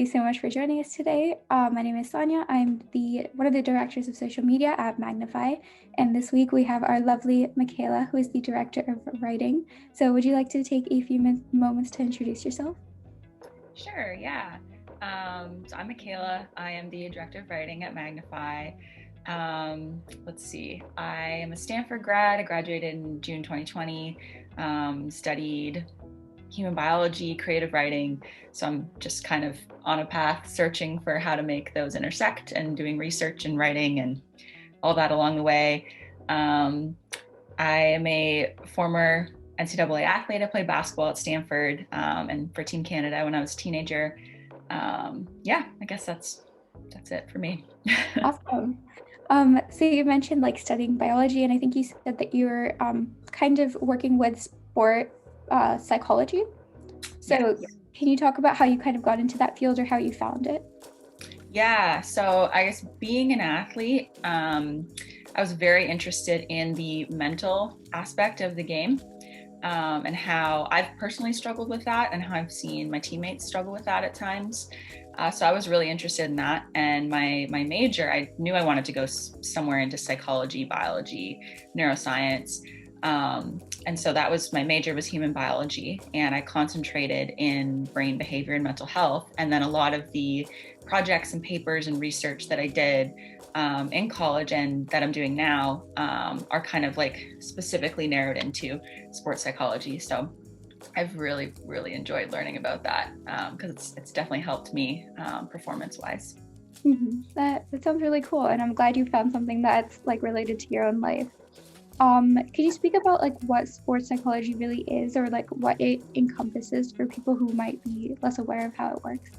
you so much for joining us today. My name is Sonia. I'm one of the directors of social media at Magnify. And this week we have our lovely Mikaela, who is the director of writing. So would you like to take a few moments to introduce yourself? Sure, yeah. So I'm Mikaela. I am the director of writing at Magnify. Let's see. I am a Stanford grad. I graduated in June 2020. Studied human biology, creative writing. So I'm just kind of on a path searching for how to make those intersect and doing research and writing and all that along the way. I am a former NCAA athlete. I played basketball at Stanford and for Team Canada when I was a teenager. Yeah, I guess that's it for me. Awesome. So you mentioned like studying biology, and I think you said that you were kind of working with sport psychology. So Yes. can you talk about how you kind of got into that field or how you found it? Yeah, so I guess being an athlete, I was very interested in the mental aspect of the game, and how I've personally struggled with that and how I've seen my teammates struggle with that at times. So I was really interested in that. And my major, I knew I wanted to go somewhere into psychology, biology, neuroscience. And so that was my major was human biology, and I concentrated in brain behavior and mental health. And then a lot of the projects and papers and research that I did in college and that I'm doing now are kind of like specifically narrowed into sports psychology. So I've really, really enjoyed learning about that because it's definitely helped me performance wise. That sounds really cool, and I'm glad you found something that's like related to your own life. Could you speak about like what sports psychology really is, or like what it encompasses for people who might be less aware of how it works?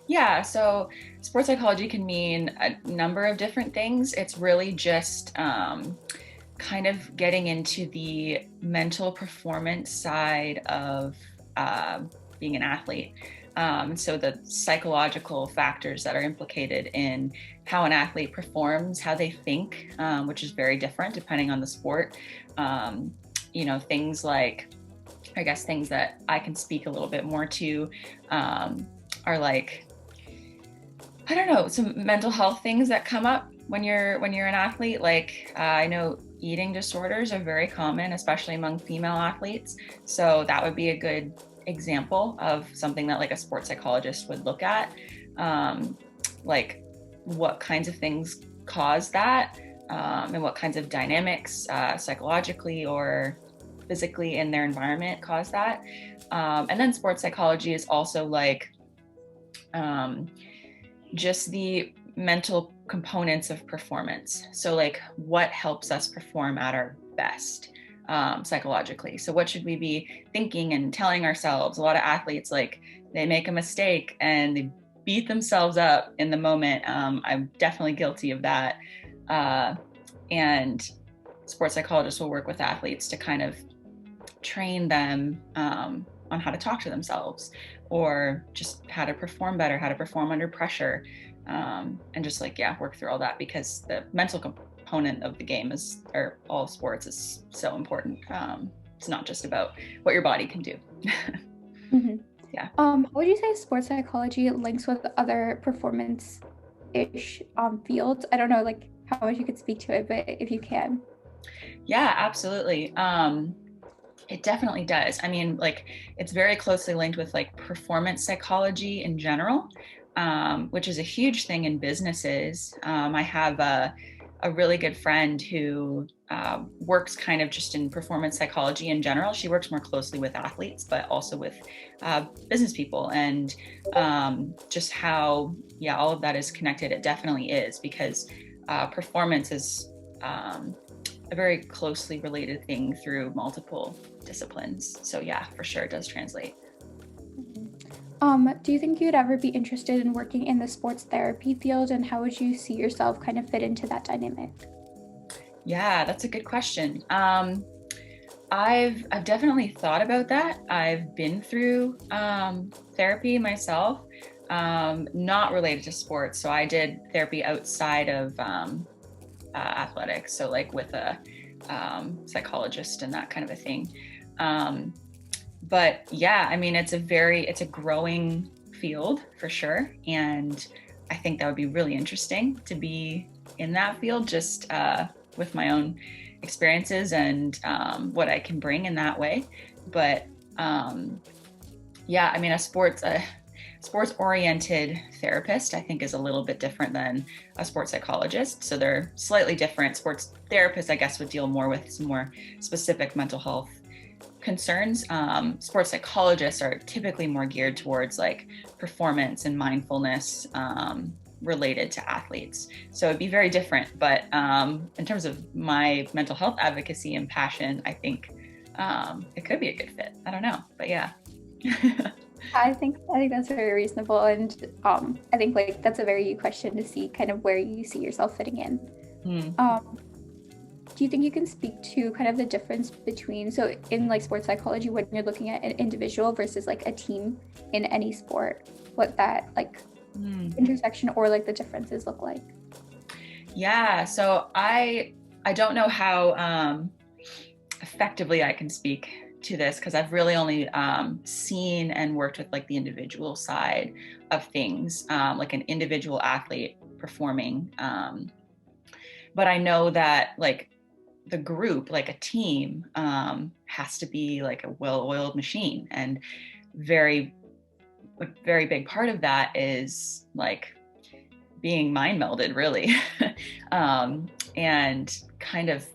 Yeah, so sports psychology can mean a number of different things. It's really just kind of getting into the mental performance side of being an athlete. So the psychological factors that are implicated in how an athlete performs, how they think, which is very different depending on the sport. Things like, I guess, things that I can speak a little bit more to are like, I don't know, some mental health things that come up when you're an athlete. Like I know eating disorders are very common, especially among female athletes. So that would be a good example of something that like a sports psychologist would look at, like what kinds of things cause that, and what kinds of dynamics psychologically or physically in their environment cause that. And then sports psychology is also like just the mental components of performance. So like what helps us perform at our best psychologically. So what should we be thinking and telling ourselves? A lot of athletes, like they make a mistake and they beat themselves up in the moment. I'm definitely guilty of that. And sports psychologists will work with athletes to kind of train them on how to talk to themselves, or just how to perform better, how to perform under pressure, and just like, yeah, work through all that, because the mental component of the game is, or all sports, is so important. It's not just about what your body can do. hmm Yeah. How would you say sports psychology links with other performance-ish fields? I don't know like how much you could speak to it, but if you can. Yeah, absolutely. It definitely does. I mean, like, it's very closely linked with like performance psychology in general, which is a huge thing in businesses. I have a really good friend who works kind of just in performance psychology in general. She works more closely with athletes, but also with business people, and just how, yeah, all of that is connected. It definitely is, because performance is a very closely related thing through multiple disciplines. So yeah, for sure, it does translate. Do you think you'd ever be interested in working in the sports therapy field, and how would you see yourself kind of fit into that dynamic? Yeah, that's a good question. I've definitely thought about that. I've been through therapy myself, not related to sports. So I did therapy outside of athletics, so like with a psychologist and that kind of a thing. But yeah, I mean, it's a growing field for sure. And I think that would be really interesting to be in that field, just with my own experiences and what I can bring in that way. But yeah, I mean, a sports oriented therapist, I think, is a little bit different than a sports psychologist. So they're slightly different. Sports therapists, I guess, would deal more with some more specific mental health concerns. Sports psychologists are typically more geared towards like performance and mindfulness related to athletes. So it'd be very different. But in terms of my mental health advocacy and passion, I think it could be a good fit. I don't know, but yeah. I think that's very reasonable, and I think like that's a very you question to see kind of where you see yourself fitting in. Mm. Um, do you think you can speak to kind of the difference between, so in like sports psychology, when you're looking at an individual versus like a team in any sport, what that like intersection or like the differences look like? Yeah, so I don't know how effectively I can speak to this because I've really only seen and worked with like the individual side of things, like an individual athlete performing. But I know that like the group, like a team, has to be like a well-oiled machine, and a very big part of that is like being mind melded, really, and kind of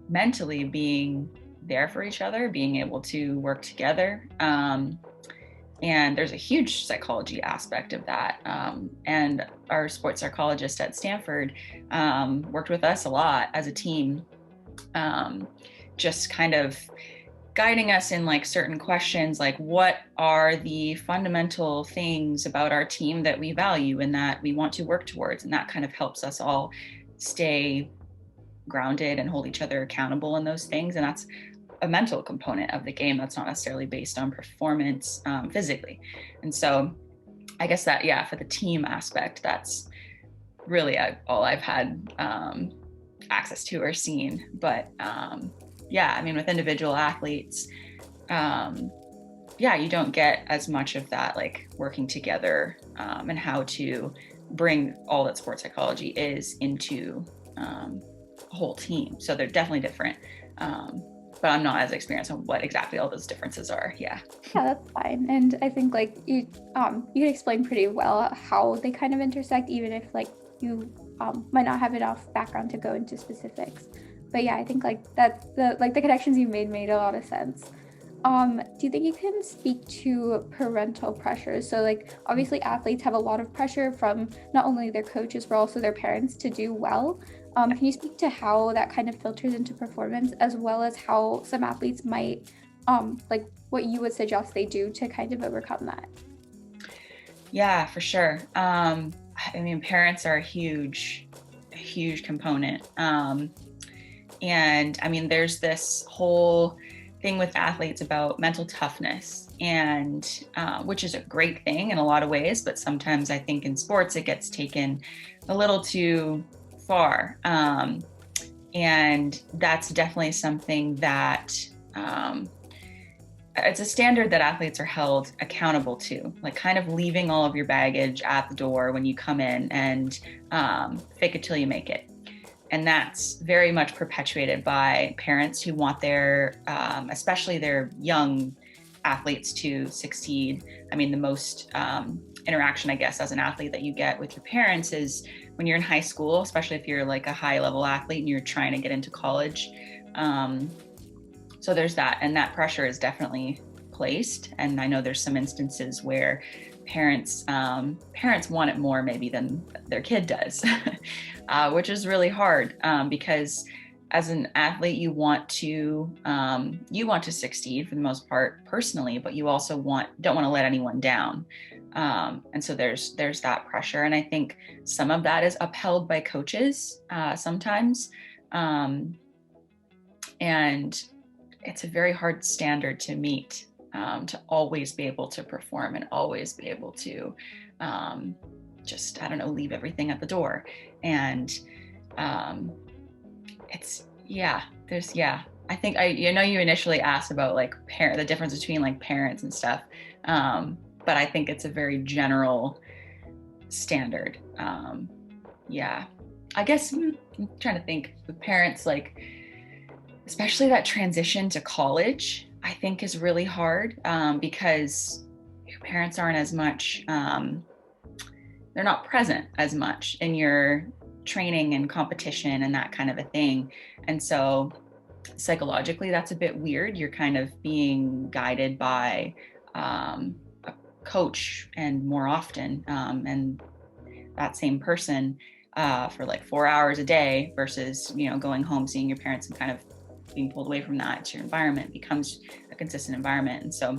mentally being there for each other, being able to work together. And there's a huge psychology aspect of that. And our sports psychologist at Stanford worked with us a lot as a team, just kind of guiding us in like certain questions, like what are the fundamental things about our team that we value and that we want to work towards. And that kind of helps us all stay grounded and hold each other accountable in those things. And that's a mental component of the game that's not necessarily based on performance physically. And so I guess that, yeah, for the team aspect, that's really all I've had access to or seen. But yeah, I mean, with individual athletes, yeah, you don't get as much of that, like working together and how to bring all that sports psychology is into a whole team. So they're definitely different. But I'm not as experienced on what exactly all those differences are. Yeah. Yeah, that's fine. And I think like you can explain pretty well how they kind of intersect, even if like you might not have enough background to go into specifics. But yeah, I think like that the connections you made a lot of sense. Do you think you can speak to parental pressure? So like obviously athletes have a lot of pressure from not only their coaches but also their parents to do well. Can you speak to how that kind of filters into performance, as well as how some athletes might like what you would suggest they do to kind of overcome that? Yeah, for sure. I mean, parents are a huge component. And I mean, there's this whole thing with athletes about mental toughness, and which is a great thing in a lot of ways, but sometimes I think in sports it gets taken a little too far. And that's definitely something that it's a standard that athletes are held accountable to, like kind of leaving all of your baggage at the door when you come in and fake it till you make it. And that's very much perpetuated by parents who want their, especially their young athletes to succeed. I mean, the most interaction, I guess, as an athlete that you get with your parents is when you're in high school, especially if you're like a high level athlete and you're trying to get into college. So there's that, and that pressure is definitely placed. And I know there's some instances where parents want it more maybe than their kid does, which is really hard because as an athlete you want to succeed for the most part personally, but you also don't want to let anyone down. And so there's that pressure, and I think some of that is upheld by coaches sometimes, and it's a very hard standard to meet, to always be able to perform and always be able to just, I don't know, leave everything at the door. And it's, yeah, there's, yeah. I think you initially asked about like the difference between like parents and stuff. But but I think it's a very general standard. Yeah, I guess I'm trying to think with parents, like, especially that transition to college, I think is really hard, because your parents aren't as much, they're not present as much in your training and competition and that kind of a thing. And so psychologically, that's a bit weird. You're kind of being guided by a coach and more often, and that same person for like 4 hours a day versus, going home, seeing your parents and kind of being pulled away from that. It's your environment becomes a consistent environment. And so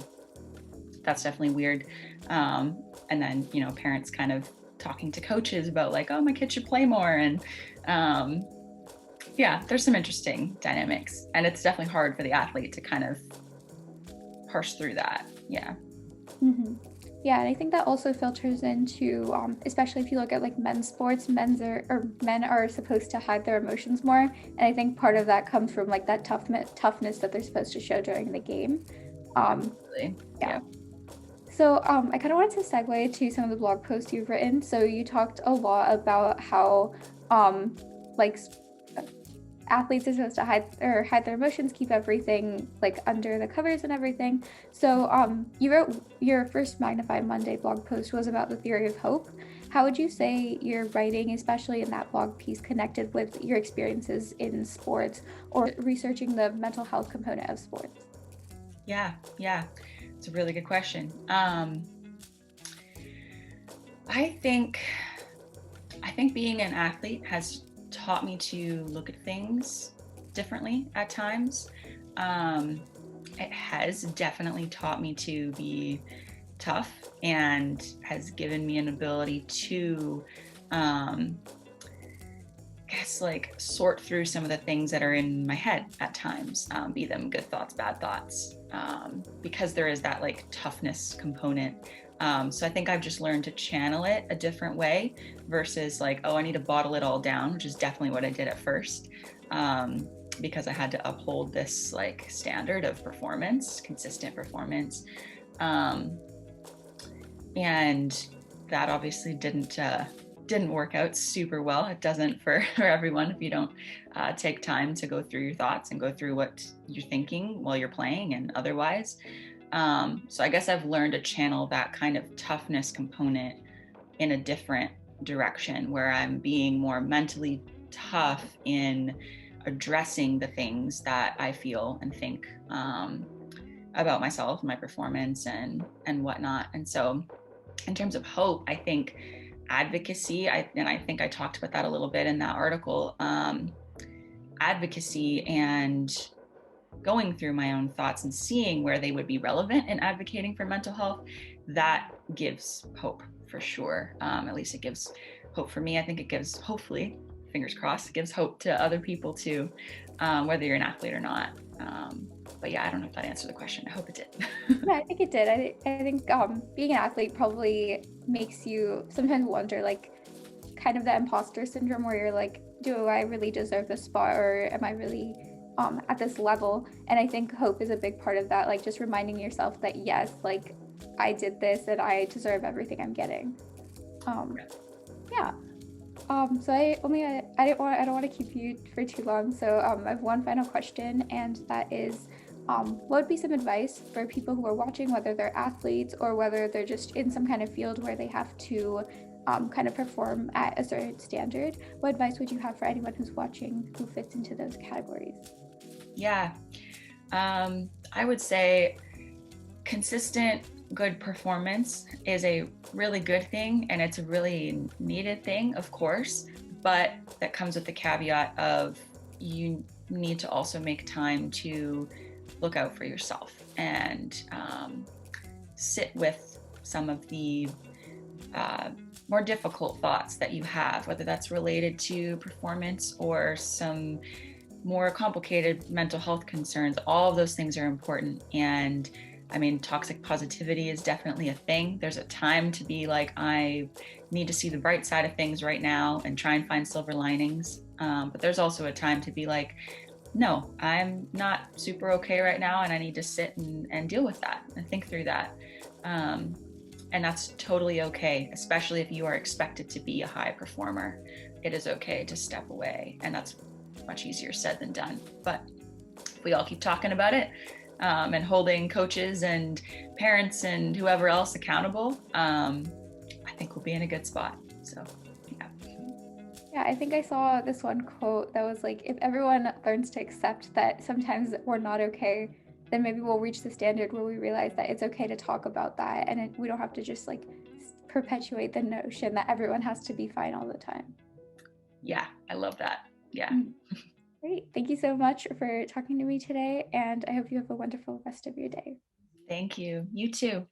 that's definitely weird. And then, parents kind of talking to coaches about like, oh, my kid should play more. And yeah, there's some interesting dynamics, and it's definitely hard for the athlete to kind of parse through that. Yeah. Mm-hmm. Yeah, and I think that also filters into, especially if you look at like men's sports, men are supposed to hide their emotions more, and I think part of that comes from like that toughness that they're supposed to show during the game. Absolutely. Yeah. So I kind of wanted to segue to some of the blog posts you've written. So you talked a lot about how like athletes are supposed to hide their emotions, keep everything like under the covers and everything. So you wrote your first Magnify Monday blog post was about the theory of hope. How would you say your writing, especially in that blog piece, connected with your experiences in sports or researching the mental health component of sports? Yeah, it's a really good question. I think being an athlete has taught me to look at things differently at times. It has definitely taught me to be tough and has given me an ability to, like sort through some of the things that are in my head at times, be them good thoughts, bad thoughts, because there is that like toughness component. So I think I've just learned to channel it a different way versus like, oh, I need to bottle it all down, which is definitely what I did at first, because I had to uphold this like standard of performance, consistent performance. And that obviously didn't work out super well. It doesn't for everyone if you don't take time to go through your thoughts and go through what you're thinking while you're playing and otherwise. So I guess I've learned to channel that kind of toughness component in a different direction where I'm being more mentally tough in addressing the things that I feel and think about myself, my performance and whatnot. And so in terms of hope, I think advocacy, and I think I talked about that a little bit in that article, advocacy and going through my own thoughts and seeing where they would be relevant in advocating for mental health, that gives hope for sure. At least it gives hope for me. I think it gives, hopefully, fingers crossed, it gives hope to other people too, whether you're an athlete or not. But yeah, I don't know if that answered the question. I hope it did. Yeah, I think it did. I think being an athlete probably makes you sometimes wonder, like, kind of the imposter syndrome where you're like, do I really deserve this spot, or am I really at this level? And I think hope is a big part of that, like just reminding yourself that yes, like I did this and I deserve everything I'm getting. Yeah. So I don't want to keep you for too long. So I have one final question, and that is, what would be some advice for people who are watching, whether they're athletes or whether they're just in some kind of field where they have to kind of perform at a certain standard? What advice would you have for anyone who's watching who fits into those categories? Yeah, I would say consistent good performance is a really good thing, and it's a really needed thing, of course, but that comes with the caveat of you need to also make time to look out for yourself and sit with some of the more difficult thoughts that you have, whether that's related to performance or some more complicated mental health concerns. All of those things are important. And I mean, toxic positivity is definitely a thing. There's a time to be like, I need to see the bright side of things right now and try and find silver linings. But there's also a time to be like, no, I'm not super okay right now, and I need to sit and deal with that and think through that. And that's totally okay, especially if you are expected to be a high performer. It is okay to step away. And that's much easier said than done. But if we all keep talking about it, and holding coaches and parents and whoever else accountable, I think we'll be in a good spot. So, yeah. Yeah, I think I saw this one quote that was like, if everyone learns to accept that sometimes we're not okay, then maybe we'll reach the standard where we realize that it's okay to talk about that, and we don't have to just like perpetuate the notion that everyone has to be fine all the time. Yeah, I love that. Yeah. Mm. Great. Thank you so much for talking to me today, and I hope you have a wonderful rest of your day. Thank you. You too.